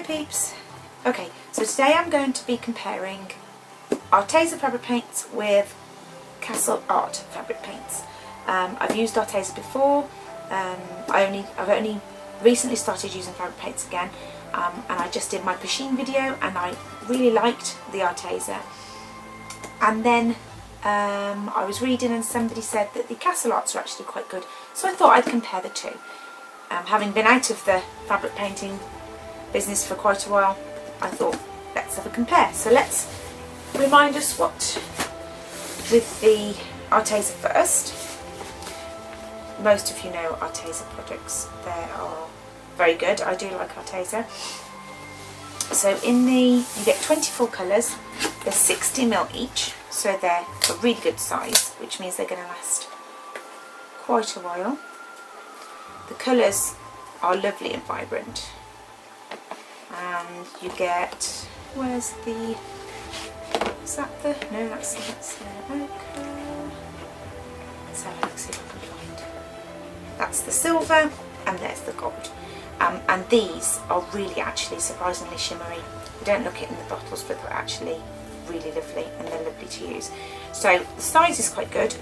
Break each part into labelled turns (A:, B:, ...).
A: peeps. Okay, so today I'm going to be comparing Arteza fabric paints with Castle Art fabric paints. I've used Arteza before. I've only recently started using fabric paints again, and I just did my Pasheen video and I really liked the Arteza. And then I was reading and somebody said that the Castle Arts are actually quite good, so I thought I'd compare the two. Having been out of the fabric painting business for quite a while, I thought let's have a compare. So let's remind us what with the Arteza first. Most of you know Arteza products, they are very good. I do like Arteza. So you get 24 colours, they're 60ml each, so they're a really good size, which means they're going to last quite a while. The colours are lovely and vibrant, and you get, where's the, is that the, no that's the ochre. Let's have a look, see if I can find. That's the silver and there's the gold. And these are really actually surprisingly shimmery. You don't look it in the bottles, but they're actually really lovely and they're lovely to use. So the size is quite good.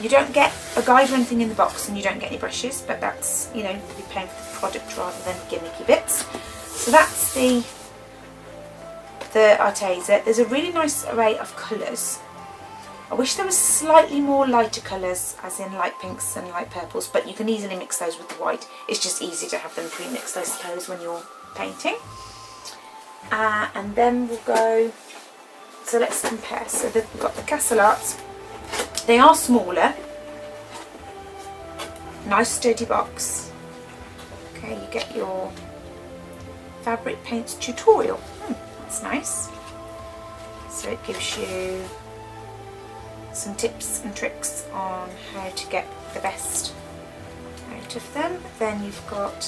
A: You don't get a guide or anything in the box, and you don't get any brushes, but that's, you know, you're paying for the product rather than gimmicky bits. So that's the Arteza. There's a really nice array of colours. I wish there was slightly more lighter colours, as in light pinks and light purples, but you can easily mix those with the white. It's just easy to have them pre-mixed, I suppose, when you're painting. And then we'll go, so let's compare. So we've got the Castle Arts. They are smaller, nice sturdy box. Okay, you get your fabric paints tutorial. That's nice. So it gives you some tips and tricks on how to get the best out of them. Then you've got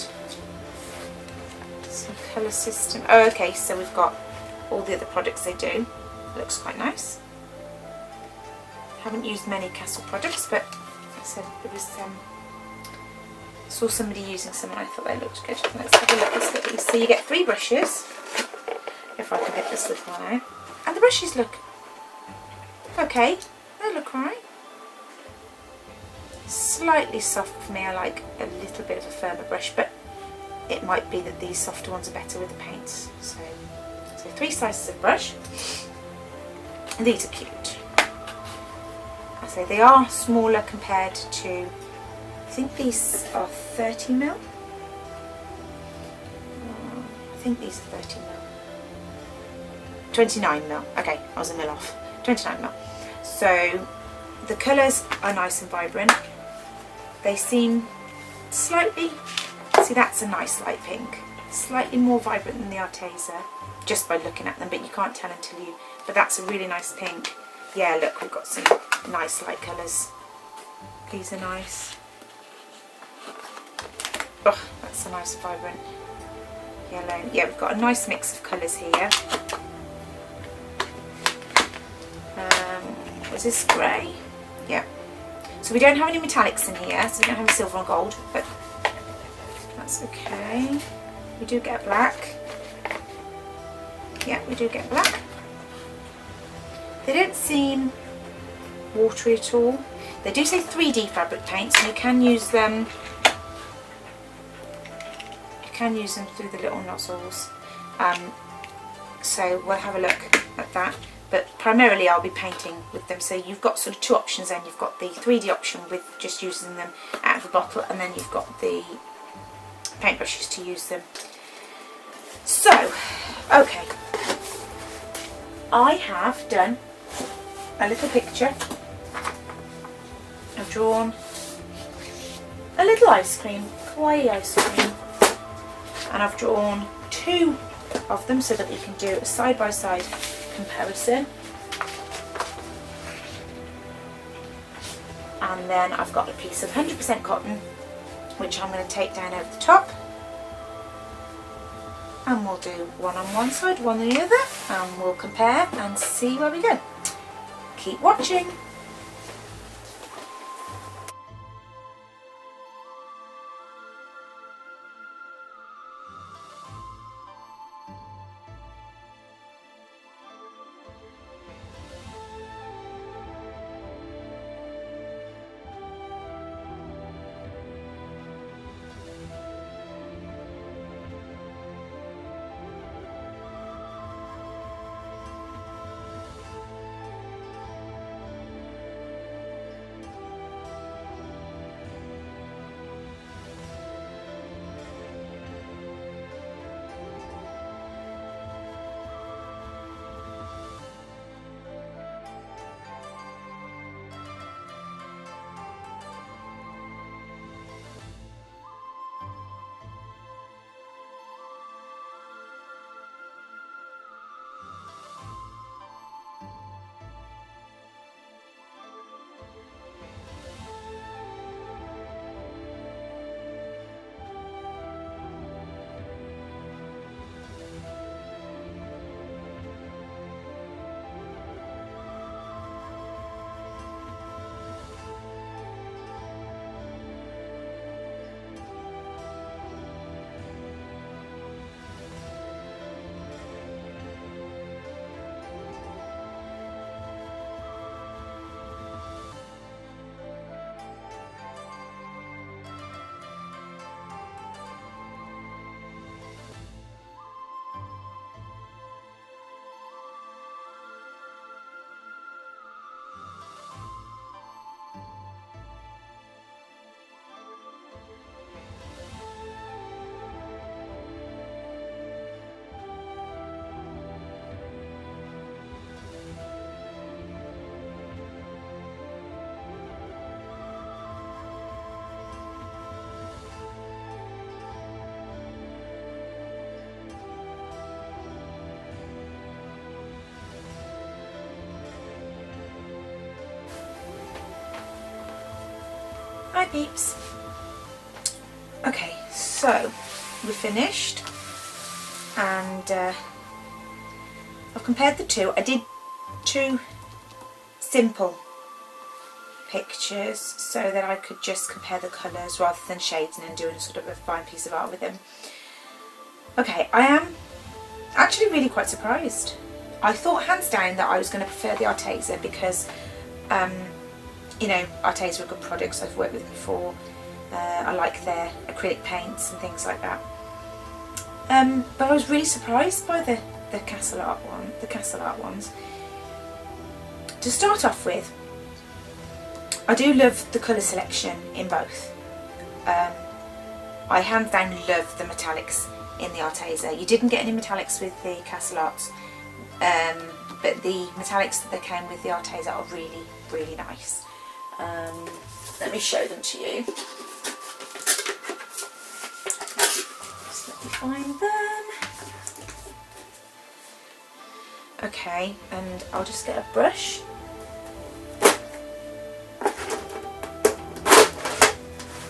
A: some colour system. Oh, okay, so we've got all the other products they do. Looks quite nice. Haven't used many Castle products, but I said there was saw somebody using some and I thought they looked good. Let's have a look. Let's look at these. So you get 3 brushes, if I can get this little one out. And the brushes look okay. They look alright. Slightly soft for me. I like a little bit of a firmer brush, but it might be that these softer ones are better with the paints. So 3 sizes of brush. And these are cute. I say they are smaller compared to, I think these are 30ml. I think these are 30ml. 29ml. Okay, I was a mil off. 29ml. So the colours are nice and vibrant. They seem slightly, see that's a nice light pink. Slightly more vibrant than the Arteza, just by looking at them, but you can't tell until you, but that's a really nice pink. Yeah, look, we've got some nice light colours. These are nice. Oh, that's a nice vibrant yellow. Yeah, we've got a nice mix of colours here. Was this grey? Yeah. So we don't have any metallics in here, so we don't have any silver and gold, but that's okay. We do get black. Yeah, we do get black. They don't seem watery at all. They do say 3D fabric paints, and you can use them. You can use them through the little nozzles. So we'll have a look at that. But primarily I'll be painting with them. So you've got sort of 2 options then. You've got the 3D option with just using them out of a bottle, and then you've got the paintbrushes to use them. So, okay. I have done a little picture. I've drawn a little ice cream, kawaii ice cream, and I've drawn 2 of them so that we can do a side-by-side comparison. And then I've got a piece of 100% cotton, which I'm going to take down over the top, and we'll do one on one side, one on the other, and we'll compare and see where we go. Keep watching. peeps. Okay, so we're finished, and I've compared the two. I did two simple pictures so that I could just compare the colours rather than shades and then doing sort of a fine piece of art with them. Okay, I am actually really quite surprised. I thought hands down that I was going to prefer the Arteza because you know, Arteza are good products, I've worked with them before. I like their acrylic paints and things like that. But I was really surprised by the Castle Art ones. To start off with, I do love the colour selection in both. I hands down love the metallics in the Arteza. You didn't get any metallics with the Castle Arts, but the metallics that they came with the Arteza are really, really nice. Let me show them to you. Just let me find them. Okay, and I'll just get a brush.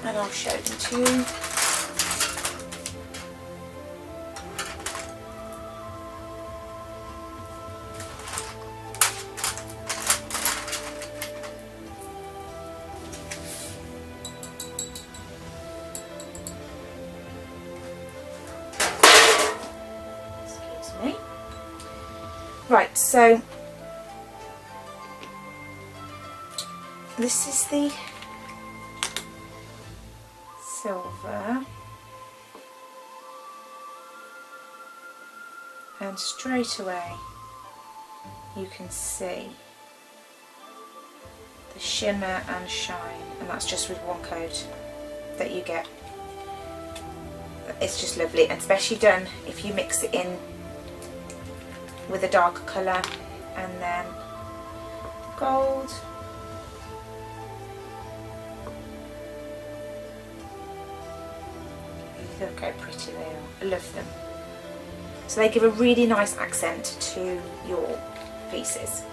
A: And I'll show them to you. Excuse me. Right, so this is the silver, and straight away you can see the shimmer and shine, and that's just with one coat that you get. It's just lovely, and especially done if you mix it in with a darker colour and then gold. Look how pretty they are. I love them. So they give a really nice accent to your pieces.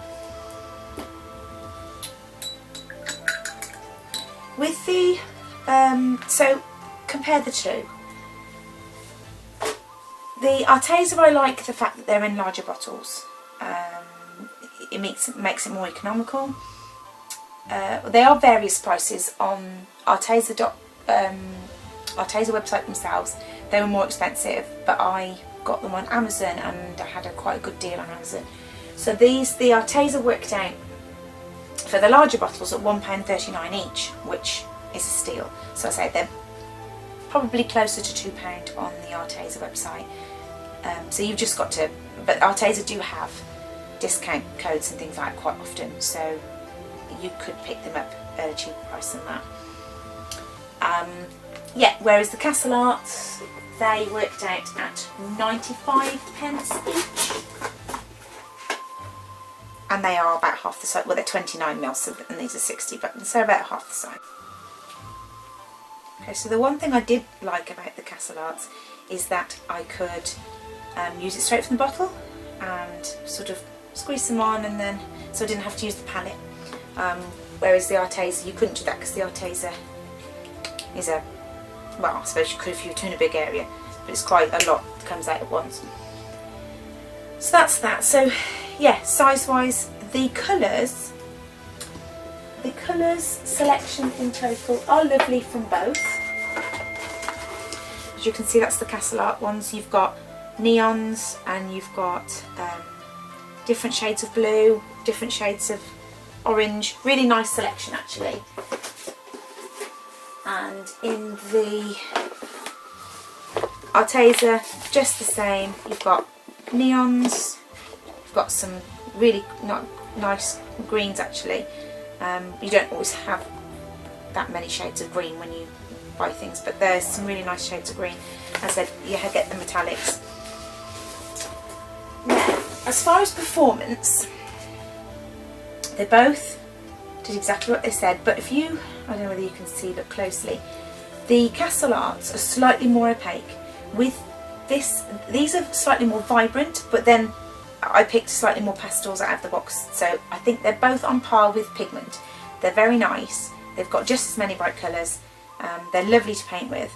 A: With the so compare the two. The Arteza, I like the fact that they're in larger bottles. It makes it more economical. They are various prices on Arteza website themselves. They were more expensive, but I got them on Amazon and I had quite a good deal on Amazon. So the Arteza worked out for the larger bottles at £1.39 each, which is a steal. So I say they're probably closer to £2 on the Arteza website. So you've just got to, but Arteza do have discount codes and things like that quite often, so you could pick them up at a cheaper price than that. Yeah, whereas the Castle Arts, they worked out at 95p each, and they are about half the size. Well, they're 29mm, so, and these are 60, but so about half the size. Okay, so the one thing I did like about the Castle Arts is that I could use it straight from the bottle and sort of squeeze them on, and then so I didn't have to use the palette. Whereas the Arteza, you couldn't do that because the Arteza is a, well, I suppose you could if you were doing a big area, but it's quite a lot that comes out at once. So that's that. So yeah, size wise, the colours selection in total are lovely from both. As you can see, that's the Castle Art ones. You've got neons and you've got different shades of blue, different shades of orange. Really nice selection actually. And in the Arteza, just the same. You've got neons, you've got some really nice greens actually. You don't always have that many shades of green when you buy things, but there's some really nice shades of green. As I said, you get the metallics. Now, as far as performance, they both did exactly what they said, but if you, I don't know whether you can see, look closely, the Castle Arts are slightly more opaque. With this, these are slightly more vibrant, but then I picked slightly more pastels out of the box, so I think they're both on par with pigment. They're very nice, They've got just as many bright colours. They're lovely to paint with.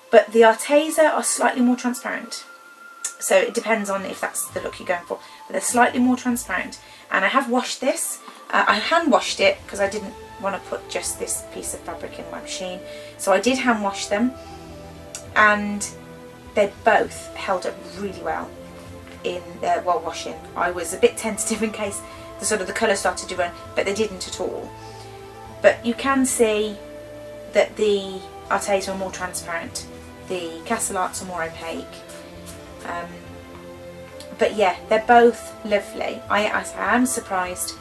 A: But the Arteza are slightly more transparent. So it depends on if that's the look you're going for. But they're slightly more transparent. And I have washed this. I hand washed it because I didn't want to put just this piece of fabric in my machine. So I did hand wash them. And they both held up really well while washing. I was a bit tentative in case the colour started to run, but they didn't at all. But you can see that the Arteza are more transparent. The Castle Arts are more opaque. But yeah, they're both lovely. I am surprised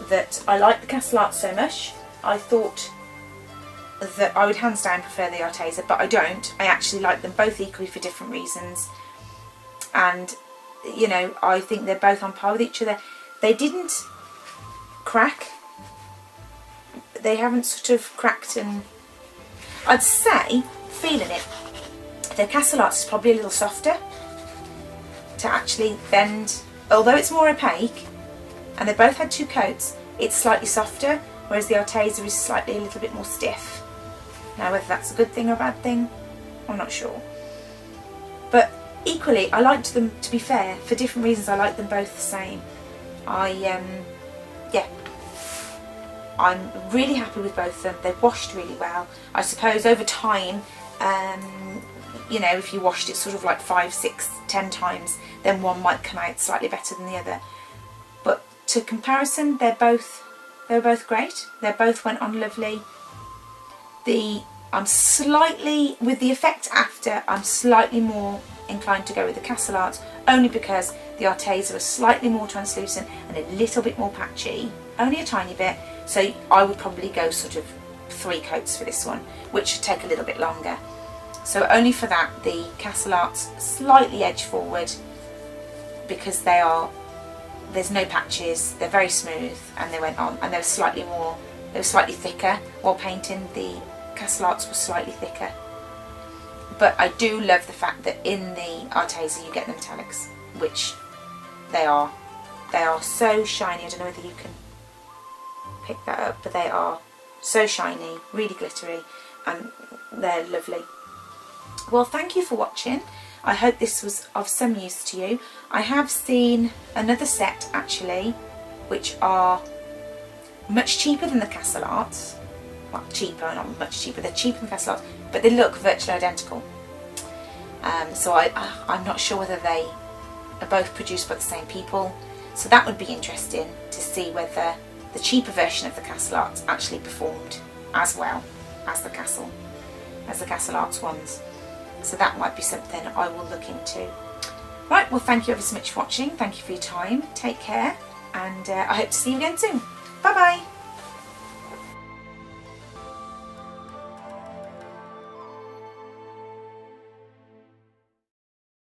A: that I like the Castle Arts so much. I thought that I would hands down prefer the Arteza, but I don't. I actually like them both equally for different reasons. And, you know, I think they're both on par with each other. They didn't crack. They haven't sort of cracked, and I'd say, feeling it, the Castle Arts is probably a little softer to actually bend. Although it's more opaque, and they both had 2 coats, it's slightly softer, whereas the Arteza is slightly a little bit more stiff. Now whether that's a good thing or a bad thing, I'm not sure. But equally, I liked them, to be fair, for different reasons. I like them both the same. Yeah, I'm really happy with both of them. They've washed really well. I suppose over time, you know, if you washed it sort of like 5, 6, 10 times, then one might come out slightly better than the other. But to comparison, they were both great. They both went on lovely. I'm slightly, with the effect after, I'm slightly more inclined to go with the Castle Arts, only because the Arteza are slightly more translucent and a little bit more patchy, only a tiny bit. So I would probably go sort of 3 coats for this one, which should take a little bit longer. So only for that, the Castle Arts slightly edge forward, because there's no patches, they're very smooth, and they went on, and they were slightly thicker while painting. The Castle Arts were slightly thicker. But I do love the fact that in the Arteza you get the metallics, which they are. They are so shiny. I don't know whether you can pick that up, but they are so shiny, really glittery, and they're lovely. Well, thank you for watching. I hope this was of some use to you. I have seen another set actually, which are much cheaper than the Castle Arts. Well, cheaper, not much cheaper. They're cheaper than the Castle Arts, but they look virtually identical. So I'm not sure whether they are both produced by the same people. So that would be interesting to see whether the cheaper version of the Castle Arts actually performed as well as the Castle Arts ones. So that might be something I will look into. Right, well, thank you ever so much for watching. Thank you for your time. Take care, and I hope to see you again soon. Bye bye.